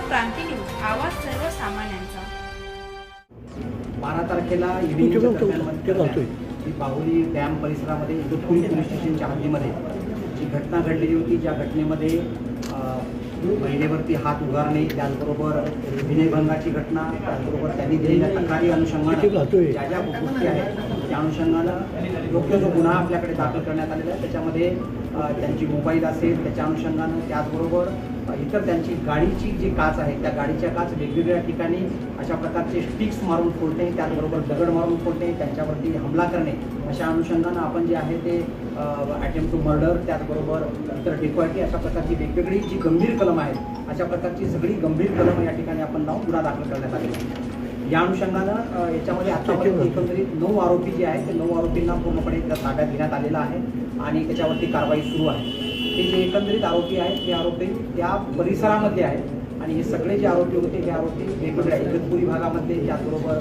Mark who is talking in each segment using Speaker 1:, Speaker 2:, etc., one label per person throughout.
Speaker 1: क्रांती news, आवाज सर्वसामान्यांचा।
Speaker 2: 12 तारखेला ही बाहुली डॅम परिसरामध्ये इगतपुरी पोलीस स्टेशनच्या हद्दीमध्ये जी घटना घडलेली होती, ज्या घटनेमध्ये महिलेवरती हात उगारणे, त्याचबरोबर विनयभंगाची घटना, त्याचबरोबर त्यांनी दिलेल्या तक्रारी अनुषंगाने ज्या ज्या गोष्टी आहेत त्या अनुषंगानं योग्य जो गुन्हा आपल्याकडे दाखल करण्यात आलेला आहे त्याच्यामध्ये त्यांची मोबाईल असेल त्याच्या अनुषंगानं, त्याचबरोबर इतर त्यांची गाडीची जी काच आहे त्या गाडीच्या काच वेगवेगळ्या ठिकाणी अशा प्रकारचे स्टिक्स मारून फोडणे, त्याचबरोबर दगड मारून फोडणे, त्यांच्यावरती हमला करणे, अशा अनुषंगानं आपण जे आहे ते अटेम्प्ट टू मर्डर, त्याचबरोबर इतर डेकॉयटी, अशा प्रकारची वेगवेगळी जी गंभीर कलम आहेत अशा प्रकारची सगळी गंभीर कलम या ठिकाणी आपण लावून गुन्हा दाखल करण्यात आलेला आहे। या अनुषंगानं याच्यामध्ये आतापर्यंत एकंदरीत 9 आरोपी जे आहेत ते 9 आरोपींना पूर्णपणे ताब्यात घेण्यात आलेला आहे आणि त्याच्यावरती कारवाई सुरू आहे। हे जे एकंदरीत आरोपी आहेत ते आरोपी त्या परिसरामध्ये आहेत आणि हे सगळे जे आरोपी होते हे आरोपी वेगवेगळ्या इगतपुरी भागामध्ये, त्याचबरोबर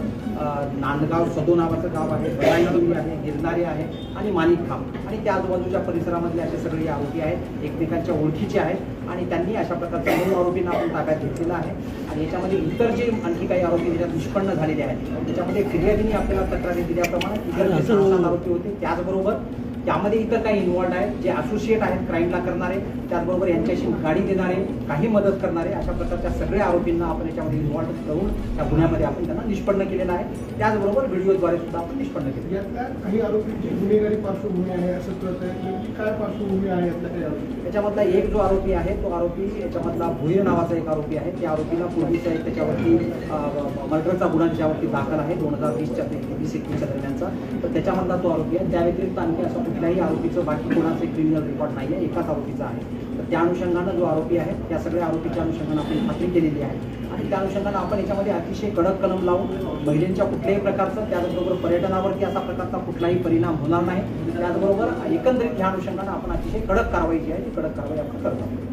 Speaker 2: नांदगाव सदो नावाचं गाव आहे, बराईपुरी आहे, गिरणारे आहे आणि माणिकखांब आणि त्या आजूबाजूच्या परिसरामधले असे सगळे आरोपी आहेत, एकमेकांच्या ओळखीचे आहेत आणि त्यांनी अशा प्रकारच्या 9 आरोपींना आपण ताब्यात घेतलेला आहे। आणि याच्यामध्ये इतर जे आणखी काही आरोपी त्याच्यात निष्पन्न झालेले आहेत त्याच्यामध्ये फिर्यादीने आपल्याला तक्रारी दिल्याप्रमाणे इतर जे 6 आरोपी होते त्याचबरोबर त्यामध्ये इतर काही इन्व्हॉल्ड आहेत जे असोसिएट आहेत क्राईमला करणारे, त्याचबरोबर यांच्याशी गाडी देणारे, काही मदत करणारे, अशा प्रकारच्या सगळ्या आरोपींना आपण याच्यामध्ये इन्व्हॉल्व करून त्या गुन्ह्यामध्ये आपण त्यांना निष्पन्न केलेलं आहे। त्याचबरोबर व्हिडिओद्वारे सुद्धा आपण निष्पन्न केले।
Speaker 3: यातल्या काही आरोपींची गुन्हेगारी पार्श्वभूमी आहे असं कळत आहे, नेमकी काय पार्श्वभूमी आहे यातल्या काही आरोपी?
Speaker 2: त्याच्यामधला एक जो आरोपी आहे तो आरोपी याच्यामधला भुईर नावाचा एक आरोपी आहे, त्या आरोपीला पूर्वीचा एक त्याच्यावरती मर्डरचा गुन्हा त्याच्यावरती दाखल आहे 2020-21 दरम्यानचा, तर त्याच्यामधला तो आरोपी आहे। त्या व्यतिरिक्त आणखी असं कुठल्याही आरोपीचं बाकी कोणाचे क्रिमिनल रेकॉर्ड नाही आहे, एकाच आरोपीचा आहे। तर त्या अनुषंगानं जो आरोपी आहे त्या सगळ्या आरोपीच्या अनुषंगानं आपण खात्री केलेली आहे आणि त्या अनुषंगानं आपण याच्यामध्ये अतिशय कडक कलम लावून महिलांच्या कुठल्याही प्रकारचं, त्याचबरोबर पर्यटनावरती असा प्रकारचा कुठलाही परिणाम होणार नाही, त्याचबरोबर एकंदरीत ह्या अनुषंगानं आपण अतिशय कडक कारवाई जी आहे ती कडक कारवाई आपण करतो।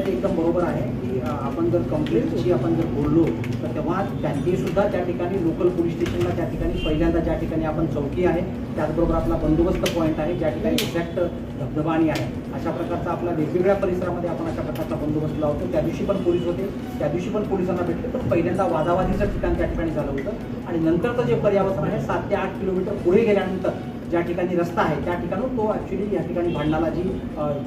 Speaker 2: एकदम बरोबर आहे की आपण जर कंप्लेंटची आपण जर बोललो तर तेव्हा त्यांनी सुद्धा त्या ठिकाणी लोकल पोलीस स्टेशनला त्या ठिकाणी पहिल्यांदा ज्या ठिकाणी आपण चौकी आहे, त्याचबरोबर आपला बंदोबस्त पॉईंट आहे, ज्या ठिकाणी एक्झॅक्ट धबधबाणी आहे, अशा प्रकारचा आपला वेगवेगळ्या परिसरामध्ये आपण अशा प्रकारचा बंदोबस्त लावतो। त्या दिवशी पण पोलीस होते, त्या दिवशी पण पोलिसांना भेटले, पण पहिल्यांदा वादावादीचं ठिकाण त्या ठिकाणी झालं होतं आणि नंतरचं जे पर्यावरण आहे 7 ते 8 किलोमीटर पुढे गेल्यानंतर ज्या ठिकाणी रस्ता आहे त्या ठिकाणी तो ॲक्च्युली या ठिकाणी भांडणाला जी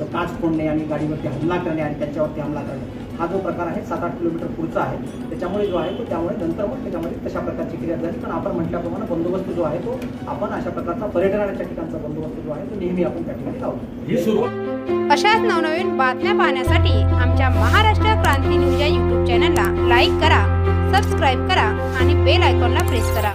Speaker 2: काच फोडणे आणि गाडीवरती हमला करणे आणि त्यांच्यावरती हमला करणे हा जो प्रकार आहे 7-8 किलोमीटर पुढचा आहे, त्याच्यामुळे जो आहे तो त्यामुळे नंतर मग त्याच्यामध्ये तशा प्रकारची क्रिया झाली। पण आपण म्हटल्याप्रमाणे बंदोबस्त जो आहे तो आपण अशा प्रकारचा पर्यटनाच्या ठिकाणचा बंदोबस्त जो आहे तो नेहमी आपण त्या ठिकाणी लावतो।
Speaker 1: अशाच नवनवीन बातम्या पाहण्यासाठी आमच्या महाराष्ट्र क्रांती न्यूज या YouTube चॅनलला लाईक करा, सबस्क्राईब करा आणि बेल आयकॉनला प्रेस करा।